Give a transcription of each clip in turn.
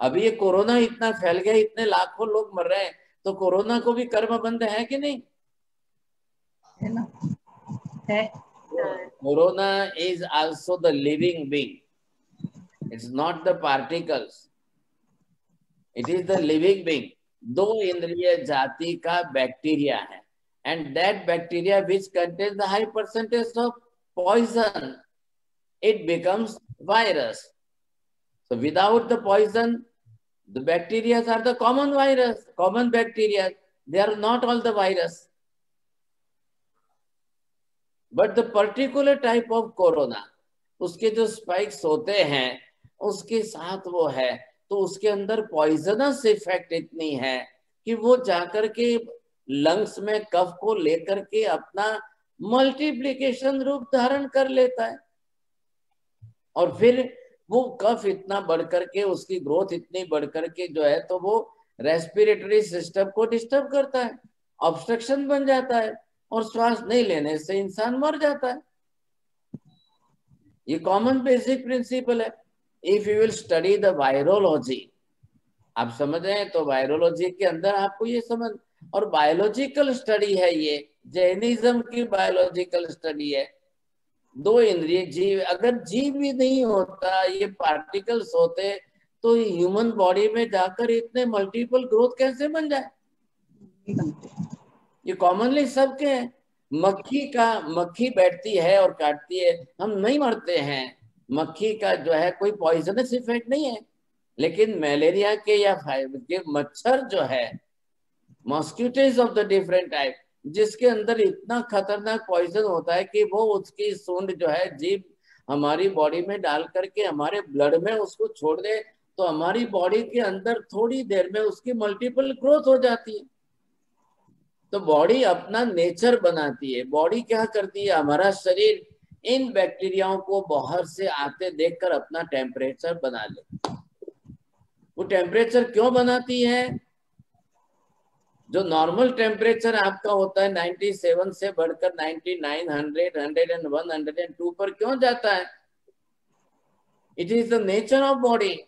अभी ये कोरोना इतना फैल गया, इतने लाखों लोग मर रहे हैं, तो कोरोना को भी कर्म बंध है कि नहीं? है ना, है। Corona is also the living being, it's not the particles, it is the living being. दो इंद्रिय जाति का बैक्टीरिया है, and that bacteria which contains the high percentage of poison, it becomes virus. So without the poison, the bacteria are the common virus, common bacteria. They are not all the virus. But the particular type of corona, उसके जो spikes होते हैं उसके साथ वो है, तो उसके अंदर पॉइजनस इफेक्ट इतनी है कि वो जाकर के लंग्स में कफ को लेकर के अपना मल्टीप्लिकेशन रूप धारण कर लेता है, और फिर वो कफ इतना बढ़ करके, उसकी ग्रोथ इतनी बढ़ करके जो है, तो वो रेस्पिरेटरी सिस्टम को डिस्टर्ब करता है, ऑब्स्ट्रक्शन बन जाता है, और श्वास नहीं लेने से इंसान मर जाता है। ये कॉमन बेसिक प्रिंसिपल है। If you will study the virology, आप समझ रहे हैं, तो वायरोलॉजी के अंदर आपको ये समझ, और बायोलॉजिकल स्टडी है ये, जैनिज्म की बायोलॉजिकल स्टडी है। दो इंद्रिय जीव, अगर जीव भी नहीं होता, ये पार्टिकल्स होते, तो ह्यूमन बॉडी में जाकर इतने मल्टीपल ग्रोथ कैसे बन जाए? ये कॉमनली सबके हैं। मक्खी बैठती है और काटती है, हम नहीं मरते हैं। मक्खी का जो है कोई पॉइजनस इफेक्ट नहीं है, लेकिन मलेरिया के या के मच्छर जो है, mosquitoes of the different type, जिसके अंदर इतना खतरनाक पॉइजन होता है कि वो उसकी सूंड जो है जीव हमारी बॉडी में डाल करके हमारे ब्लड में उसको छोड़ दे, तो हमारी बॉडी के अंदर थोड़ी देर में उसकी मल्टीपल ग्रोथ हो जाती है। तो बॉडी अपना नेचर बनाती है। बॉडी क्या करती है, हमारा शरीर इन बैक्टीरियाओं को बाहर से आते देखकर अपना टेम्परेचर बना ले। वो टेम्परेचर क्यों बनाती है? जो नॉर्मल टेम्परेचर आपका होता है 97 से बढ़कर 99, 100, 101, 102 पर क्यों जाता है? It is the nature of body.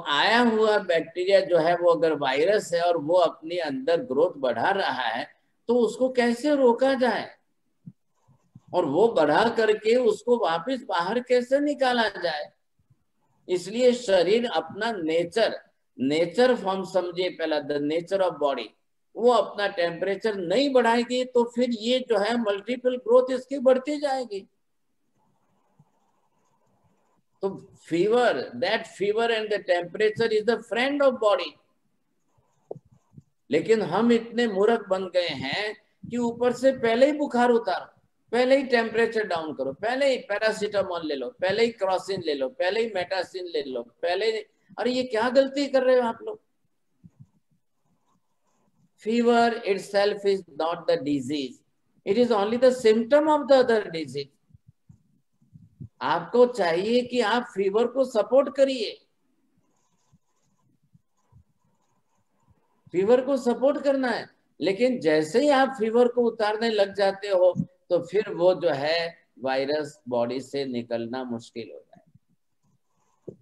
आया हुआ बैक्टीरिया जो है, वो अगर वायरस है और वो अपने अंदर ग्रोथ बढ़ा रहा है, तो उसको कैसे रोका जाए, और वो बढ़ा करके उसको वापस बाहर कैसे निकाला जाए? इसलिए शरीर अपना नेचर फॉर्म समझिए पहला, द नेचर ऑफ बॉडी, वो अपना टेम्परेचर नहीं बढ़ाएगी, तो फिर ये जो है मल्टीपल ग्रोथ इसकी बढ़ती जाएगी। तो that fever and the temperature is the friend of body. लेकिन हम इतने मूर्ख बन गए हैं कि ऊपर से पहले ही बुखार उतारो, पहले ही टेम्परेचर डाउन करो, पहले ही पैरासीटामोल ले लो, पहले ही क्रॉसिन ले लो, पहले ही मेटासिन ले लो, पहले ही। अरे ये क्या गलती कर रहे हो आप लोग? Fever itself is not the disease. It is only the symptom of the other disease. आपको चाहिए कि आप फीवर को सपोर्ट करिए, फीवर को सपोर्ट करना है। लेकिन जैसे ही आप फीवर को उतारने लग जाते हो, तो फिर वो जो है वायरस बॉडी से निकलना मुश्किल हो जाए।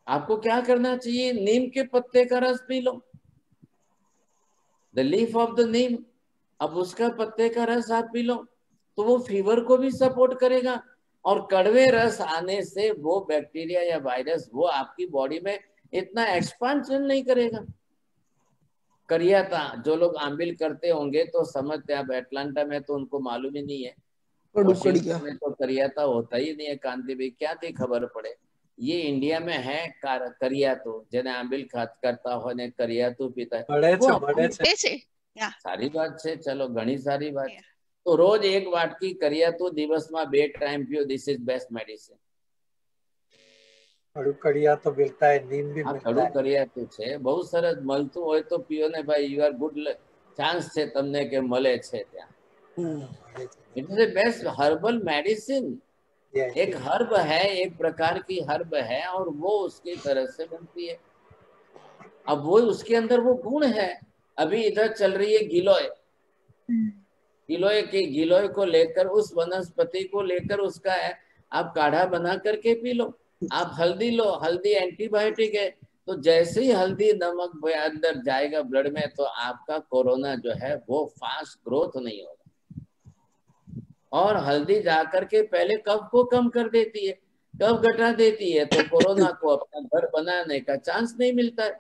आपको क्या करना चाहिए? नीम के पत्ते का रस पी लो, the leaf of the neem. अब उसका पत्ते का रस आप पी लो, तो वो फीवर को भी सपोर्ट करेगा, और कड़वे रस आने से वो बैक्टीरिया या वायरस वो आपकी बॉडी में इतना एक्सपांशन नहीं करेगा। करियाता, जो लोग आंबिल करते होंगे तो समझते, अब एटलांटा में तो उनको मालूम ही नहीं है, वॉशिंगटन में तो करियाता होता ही नहीं है। कांति भाई क्या थी खबर पड़े, ये इंडिया में है करियातो, जेने आंबिल करता हो ने करियातो पीता है, सारी बात છે। चलो घनी सारी बात। तो रोज एक वाटकी करियातो दिवस में 2 टाइम पियो, दिस इज बेस्ट मेडिसिन। खड़ू करियातो मिलता है, नीम भी मिलता है। खड़ू करियातो છે, બહુ સરસ મળતું હોય તો पियो ने भाई, यू आर गुड चांस છે તમને કે મળે છે ત્યાં। It is the best herbal medicine. एक हर्ब है, एक प्रकार की हर्ब है, और वो उसकी तरह से बनती है। अब वो उसके अंदर वो गुण है। अभी इधर चल रही है गिलोय, गिलोय को लेकर, उस वनस्पति को लेकर उसका है आप काढ़ा बना करके पी लो। आप हल्दी लो, हल्दी एंटीबायोटिक है, तो जैसे ही हल्दी नमक अंदर जाएगा ब्लड में, तो आपका कोरोना जो है वो फास्ट ग्रोथ नहीं होगा। और हल्दी जाकर के पहले कफ को कम कर देती है, कफ घटा देती है, तो कोरोना को अपना घर बनाने का चांस नहीं मिलता है।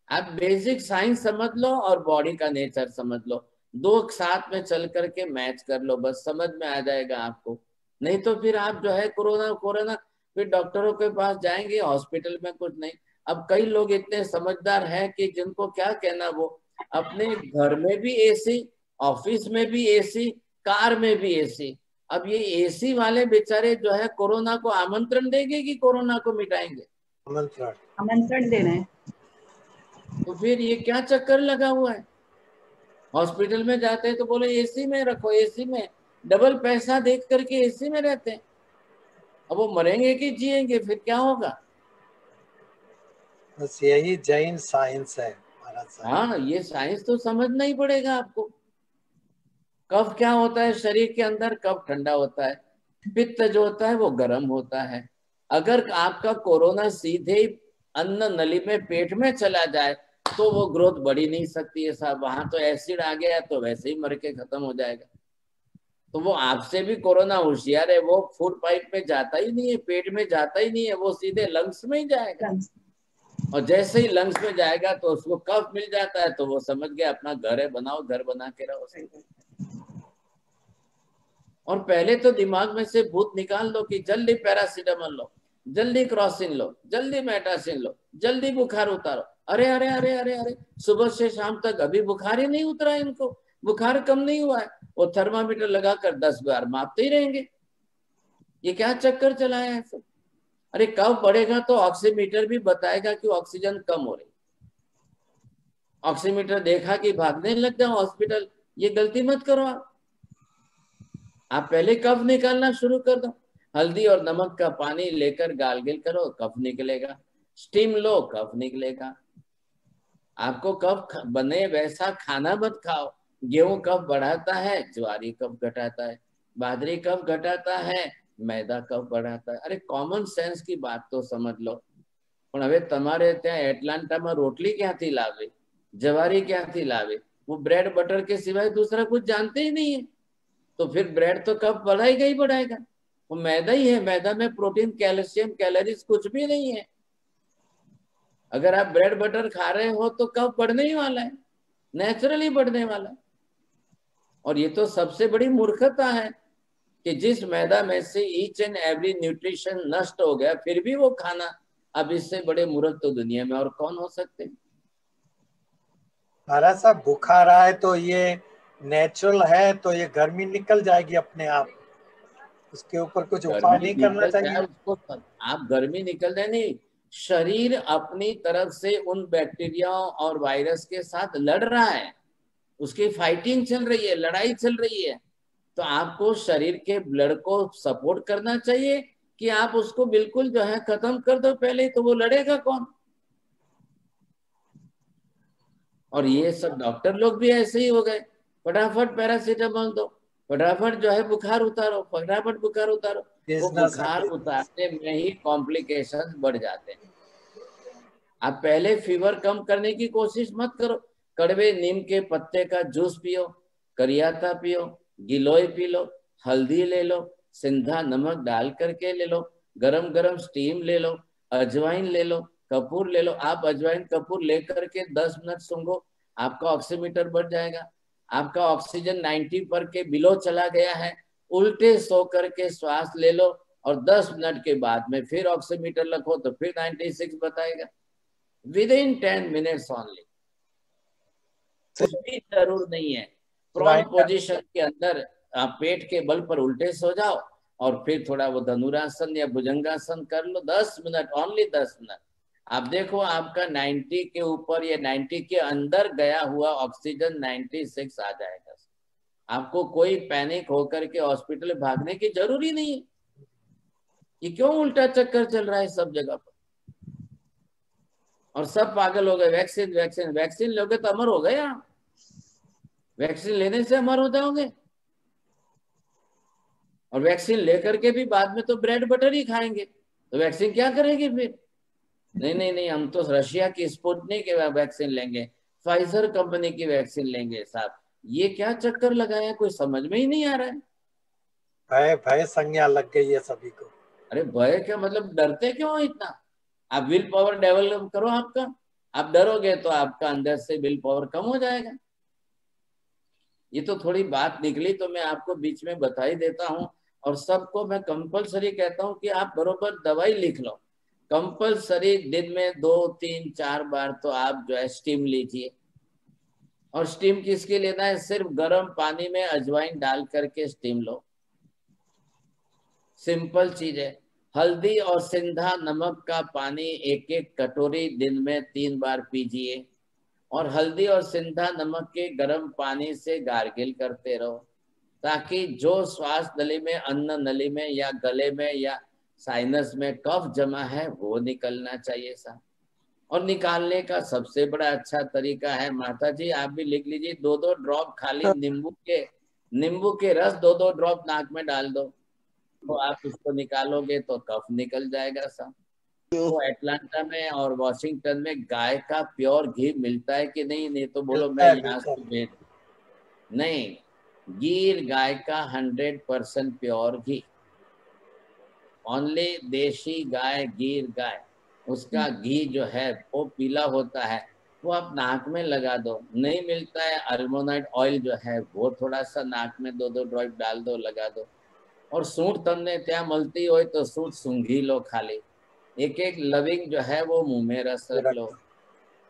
आप बेसिक साइंस समझ लो और बॉडी का नेचर समझ लो, दो साथ में चल करके मैच कर लो, बस समझ में आ जाएगा आपको। नहीं तो फिर आप जो है कोरोना कोरोना फिर डॉक्टरों के पास जाएंगे, हॉस्पिटल में कुछ नहीं। अब कई लोग इतने समझदार हैं कि जिनको क्या कहना, वो अपने घर में भी एसी, ऑफिस में भी एसी, कार में भी एसी। अब ये एसी वाले बेचारे जो है कोरोना को आमंत्रण देंगे कि कोरोना को मिटाएंगे? आमंत्रण दे रहे हैं। तो फिर ये क्या चक्कर लगा हुआ है? हॉस्पिटल में जाते हैं तो बोले एसी में रखो, एसी में डबल पैसा देख करके एसी में रहते हैं। अब वो मरेंगे कि जिएंगे, फिर क्या होगा? बस यही जैन साइंस है महाराज साहब। हाँ, ये साइंस तो समझना ही पड़ेगा आपको। कफ क्या होता है शरीर के अंदर? कफ ठंडा होता है, पित्त जो होता है वो गर्म होता है। अगर आपका कोरोना सीधे अन्न नली में पेट में चला जाए तो वो ग्रोथ बढ़ी नहीं सकती है साहब। वहां तो एसिड आ गया तो वैसे ही मर के खत्म हो जाएगा। तो वो आपसे भी कोरोना होशियार है, वो फूड पाइप में जाता ही नहीं है, पेट में जाता ही नहीं है, वो सीधे लंग्स में ही जाएगा। और जैसे ही लंग्स में जाएगा तो उसको कफ मिल जाता है, तो वो समझ गया अपना घर है, बनाओ, घर बना के रहो। और पहले तो दिमाग में से भूत निकाल दो कि जल्दी पैरासीटामोल लो, जल्दी क्रॉसिन लो, जल्दी मेटासिन लो, जल्दी बुखार उतारो। अरे अरे अरे अरे अरे, सुबह से शाम तक अभी बुखार ही नहीं उतरा, इनको बुखार कम नहीं हुआ है। वो थर्मामीटर लगाकर 10 बार मापते ही रहेंगे। ये क्या चक्कर चलाया है सब? अरे कब बढ़ेगा तो ऑक्सीमीटर भी बताएगा कि ऑक्सीजन कम हो रही। ऑक्सीमीटर देखा कि भागने लग जाओ हॉस्पिटल, ये गलती मत करो। आप पहले कफ निकालना शुरू कर दो। हल्दी और नमक का पानी लेकर गार्गल करो, कफ निकलेगा। स्टीम लो, कफ निकलेगा। आपको कफ बने वैसा खाना मत खाओ। गेहूं कफ बढ़ाता है, ज्वारी कफ घटाता है, बाजरी कफ घटाता है, मैदा कफ बढ़ाता है। अरे कॉमन सेंस की बात तो समझ लो। પણ હવે તમારે ત્યાં એટલાન્ટામાં રોટલી ક્યાંથી લાવે, જવારી ક્યાંથી लावे? वो ब्रेड बटर के सिवाय दूसरा कुछ जानते ही नहीं है। तो फिर ब्रेड तो कफ बढ़ाएगा ही बढ़ाएगा। वो मैदा ही है, मैदा में प्रोटीन, कैल्शियम, कैलोरीज कुछ भी नहीं है। अगर आप ब्रेड बटर खा रहे हो तो कफ बढ़ने ही वाला है, नेचुरली बढ़ने वाला है। और ये तो सबसे बड़ी मूर्खता है कि जिस मैदा में से ईच एंड एवरी न्यूट्रिशन नष्ट हो गया, फिर भी वो खाना। अब इससे बड़े मूर्ख तो दुनिया में और कौन हो सकते हैं? महाराज साहब बुखार आए तो ये नेचुरल है, तो ये गर्मी निकल जाएगी अपने आप, उसके ऊपर कुछ उपाय गर्मी नहीं करना निकल जाए चाहिए? उसको, आप गर्मी निकल जाए नहीं, शरीर अपनी तरफ से उन बैक्टीरिया और वायरस के साथ लड़ रहा है, उसकी फाइटिंग चल रही है, लड़ाई चल रही है। तो आपको शरीर के ब्लड को सपोर्ट करना चाहिए कि आप उसको बिल्कुल जो है खत्म कर दो पहले, तो वो लड़ेगा कौन? और ये सब डॉक्टर लोग भी ऐसे ही हो गए, फटाफट पैरासीटामोल दो, फटाफट जो है बुखार उतारो, फटाफट बुखार उतारो। वो बुखार उतारने में ही कॉम्प्लिकेशंस बढ़ जाते हैं। आप पहले फीवर कम करने की कोशिश मत करो। कड़वे नीम के पत्ते का जूस पियो, करियाता पियो, गिलोय पी लो, हल्दी ले लो, सिंधा नमक डाल करके ले लो, गरम गरम स्टीम ले लो, अजवाइन ले लो, कपूर ले लो। आप अजवाइन कपूर लेकर के 10 मिनट सूंघो, आपका ऑक्सीमीटर बढ़ जाएगा। आपका ऑक्सीजन 90 पर के बिलो चला गया है, उल्टे सो करके श्वास ले लो और 10 मिनट के बाद में फिर ऑक्सीमीटर रखो तो फिर 96 बताएगा। Within 10 minutes only. कुछ भी जरूर नहीं है। प्रोन पोजीशन के अंदर आप पेट के बल पर उल्टे सो जाओ और फिर थोड़ा वो धनुरासन या भुजंगासन कर लो, 10 मिनट, ओनली 10 मिनट। आप देखो आपका 90 के ऊपर या 90 के अंदर गया हुआ ऑक्सीजन 96 आ जाएगा। आपको कोई पैनिक होकर के हॉस्पिटल भागने की जरूरी नहीं है। ये क्यों उल्टा चक्कर चल रहा है सब जगह पर? और सब पागल हो गए, वैक्सीन वैक्सीन वैक्सीन लोगे तो अमर हो गए। आप वैक्सीन लेने से अमर हो जाओगे, और वैक्सीन लेकर के भी बाद में तो ब्रेड बटर ही खाएंगे, तो वैक्सीन क्या करेगी फिर? नहीं नहीं नहीं, हम तो रशिया की स्पुतनिक की वैक्सीन लेंगे, फाइजर कंपनी की वैक्सीन लेंगे साहब। ये क्या चक्कर लगाया, कोई समझ में ही नहीं आ रहा है। भय भय संज्ञा लग गई है सभी को। अरे भय क्या मतलब, डरते क्यों हो इतना? आप विल पावर डेवलप करो आपका, आप डरोगे तो आपका अंदर से विल पावर कम हो जाएगा। ये तो थोड़ी बात निकली तो मैं आपको बीच में बता ही देता हूँ। और सबको मैं कंपलसरी कहता हूँ कि आप बरोबर दवाई लिख लो, कंपलसरी दिन में 2 3 4 बार तो आप जो है स्टीम लीजिए। और स्टीम किसके लेना है, सिर्फ गर्म पानी में अजवाइन डाल करके स्टीम लो, सिंपल चीज है। हल्दी और सिंधा नमक का पानी 1 1 कटोरी दिन में 3 बार पीजिए, और हल्दी और सिंधा नमक के गर्म पानी से गार्गिल करते रहो, ताकि जो श्वास नली में, अन्न नली में या गले में या साइनस में कफ जमा है वो निकलना चाहिए साहब। और निकालने का सबसे बड़ा अच्छा तरीका है, माता जी आप भी लिख लीजिए, 2 2 ड्रॉप खाली नींबू के रस 2 2 ड्रॉप नाक में डाल दो, तो आप उसको निकालोगे तो कफ निकल जाएगा साहब। तो एटलांटा में और वॉशिंगटन में गाय का प्योर घी मिलता है कि नहीं? नहीं तो बोलो मिलता मैं है, यहाँ मिलता से है। भेज, नहीं, गिर गाय का 100% प्योर घी, ओनली देशी गाय, गिर गाय, उसका घी जो है वो पीला होता है, वो आप नाक में लगा दो। नहीं मिलता है अल्मोनाइट ऑयल जो है, वो थोड़ा सा नाक में 2 2 ड्रॉप डाल दो, लगा दो। और सूंठ तमने त्या मलती हो तो सूंठ सूंघी लो खाली, 1 1 लविंग जो है वो मुंह में रस रख लो।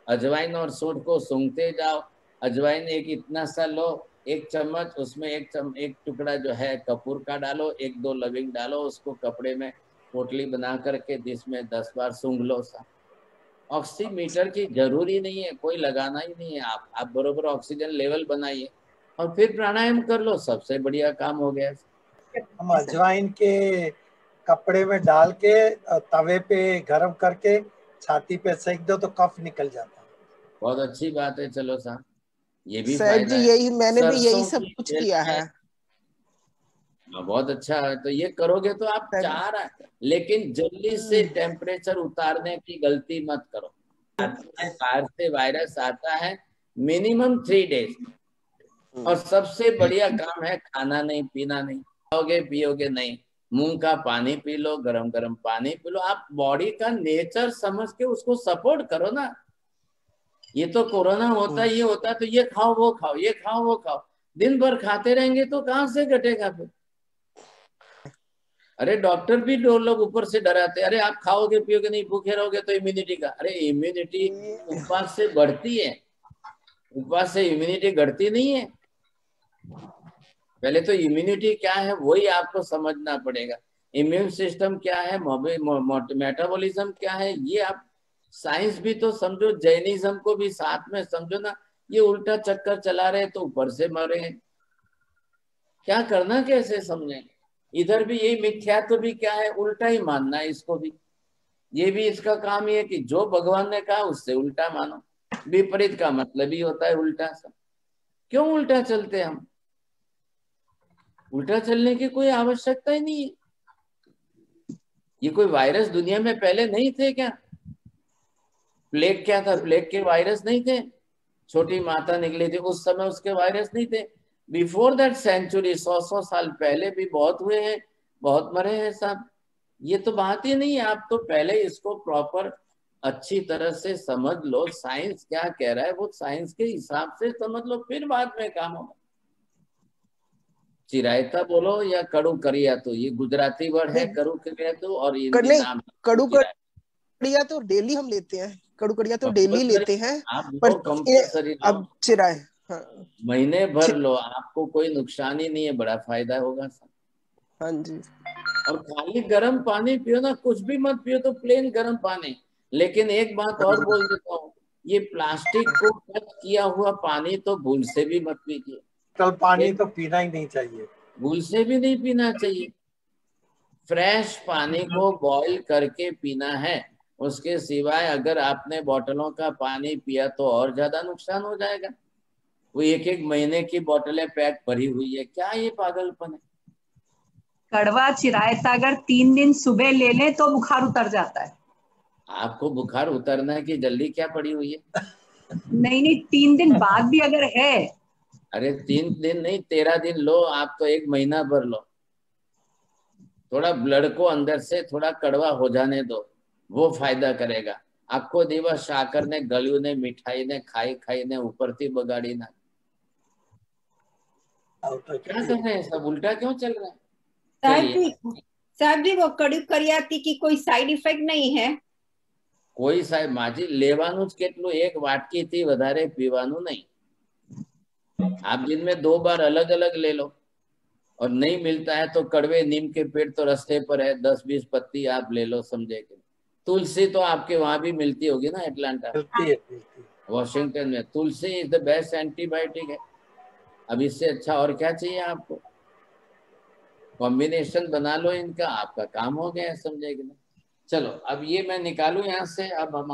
अजवाइन और सूंठ को सूंघते जाओ। अजवाइन एक इतना सा लो, 1 चम्मच, उसमें एक टुकड़ा जो है कपूर का डालो, 1 2 लविंग डालो, उसको कपड़े में पोटली बना करके जिसमें 10 बार सूंघ लो सा। ऑक्सीमीटर की जरूरी नहीं है, कोई लगाना ही नहीं है, आप बरोबर ऑक्सीजन लेवल बनाइए और फिर प्राणायाम कर लो, सबसे बढ़िया काम हो गया। हम अजवाइन के कपड़े में डाल के तवे पे गरम करके छाती पे सेक दो तो कफ निकल जाता है। बहुत अच्छी बात है, चलो साहब ये भी सर फायदा जी है। यही मैंने भी यही सरसों सब की कुछ तेल किया में, है। बहुत अच्छा है, तो ये करोगे तो आप सर 4, लेकिन जल्दी से टेम्परेचर उतारने की गलती मत करो। बाहर से वायरस आता है मिनिमम 3 डेज, और सबसे बढ़िया काम है खाना नहीं पीना नहीं, खाओगे पियोगे नहीं, मुंह का पानी पी लो, गरम गरम पानी पी लो, आप बॉडी का नेचर समझ के उसको सपोर्ट करो ना। ये तो कोरोना होता ये होता तो ये खाओ वो खाओ, ये खाओ वो खाओ, दिन भर खाते रहेंगे तो कहां से घटेगा फिर? अरे डॉक्टर भी 2 लोग ऊपर से डराते, अरे आप खाओगे पियोगे नहीं, भूखे रहोगे तो इम्यूनिटी का, अरे इम्यूनिटी उपवास से बढ़ती है, उपवास से इम्यूनिटी घटती नहीं है। पहले तो इम्यूनिटी क्या है वही आपको समझना पड़ेगा, इम्यून सिस्टम क्या है, मेटाबॉलिज्म क्या है, ये आप साइंस भी तो समझो, जैनिज्म को भी साथ में समझो ना। ये उल्टा चक्कर चला रहे तो ऊपर से मरे, क्या करना कैसे समझे? इधर भी यही मिथ्यात्व भी क्या है, उल्टा ही मानना है इसको भी। ये भी इसका काम ही है कि जो भगवान ने कहा उससे उल्टा मानो, विपरीत का मतलब ही होता है उल्टा सा। क्यों उल्टा चलते हम? उल्टा चलने की कोई आवश्यकता ही नहीं है। ये कोई वायरस दुनिया में पहले नहीं थे क्या? प्लेग क्या था? प्लेग के वायरस नहीं थे? छोटी माता निकली थी उस समय, उसके वायरस नहीं थे? बिफोर दैट सेंचुरी, 100 साल पहले भी बहुत हुए हैं, बहुत मरे हैं साहब। ये तो बात ही नहीं है। आप तो पहले इसको प्रॉपर अच्छी तरह से समझ लो, साइंस क्या कह रहा है वो साइंस के हिसाब से समझ लो, फिर बाद में काम होगा। चिरायता बोलो या कड़ू करिया, तो ये गुजराती वर्ड है कड़ू करिया तो, और हिंदी नहीं, नाम कड़ू चिरायता। कड़िया तो डेली हम लेते हैं, कड़ू कड़िया तो डेली कंपलसरी, लेते हैं। आप पर लो कंपलसरी लो, अब चिराए, हाँ महीने भर लो, आपको कोई नुकसान ही नहीं है, बड़ा फायदा होगा सब। हाँ जी। और खाली गर्म पानी पियो ना, कुछ भी मत पियो, तो प्लेन गर्म पानी। लेकिन एक बात और बोल देता हूँ, ये प्लास्टिक को टच किया हुआ पानी तो भूल से भी मत पीजिए, कल पानी तो पीना ही नहीं चाहिए, भूल से भी नहीं पीना चाहिए। फ्रेश पानी को बॉईल करके पीना है, उसके सिवाय अगर आपने बोतलों का पानी पिया तो और ज्यादा नुकसान हो जाएगा। वो 1 1 महीने की बोतलें पैक भरी हुई है, क्या ये पागलपन है? कड़वा चिरायता अगर 3 दिन सुबह ले लें तो बुखार उतर जाता है। आपको बुखार उतरना की जल्दी क्या पड़ी हुई है? नहीं नहीं, 3 दिन बाद भी अगर है। अरे 3 दिन नहीं, 13 दिन लो आप, तो 1 महीना भर लो। थोड़ा ब्लड को अंदर से थोड़ा कड़वा हो जाने दो, वो फायदा करेगा। आखो दिवस साकर ने गळ्યું ने मिठाई ने खाई खाई ने ऊपर थी बगाड़ी ना। क्या कर रहे हैं सब, उल्टा क्यों चल रहा है? साहब चलिए, जी, साहब जी, वो कड़ू करियाती की कोई साइड इफेक्ट नहीं है? કોઈ સાહેબ માજી લેવાનું જ કેટલું, એક વાટકી થી વધારે પીવાનું નહીં। आप दिन में 2 बार अलग अलग ले लो, और नहीं मिलता है तो कड़वे नीम के पेड़ तो रास्ते पर है, 10-20 पत्ती आप ले लो, समझे कि? तुलसी तो आपके वहां भी मिलती होगी ना, एटलांटा, मिलती है, मिलती है। वॉशिंगटन में। तुलसी इज द बेस्ट एंटीबायोटिक है। अब इससे अच्छा और क्या चाहिए आपको? कॉम्बिनेशन बना लो इनका, आपका काम हो गया, समझे कि नहीं? चलो अब ये मैं निकालू यहाँ से, अब हम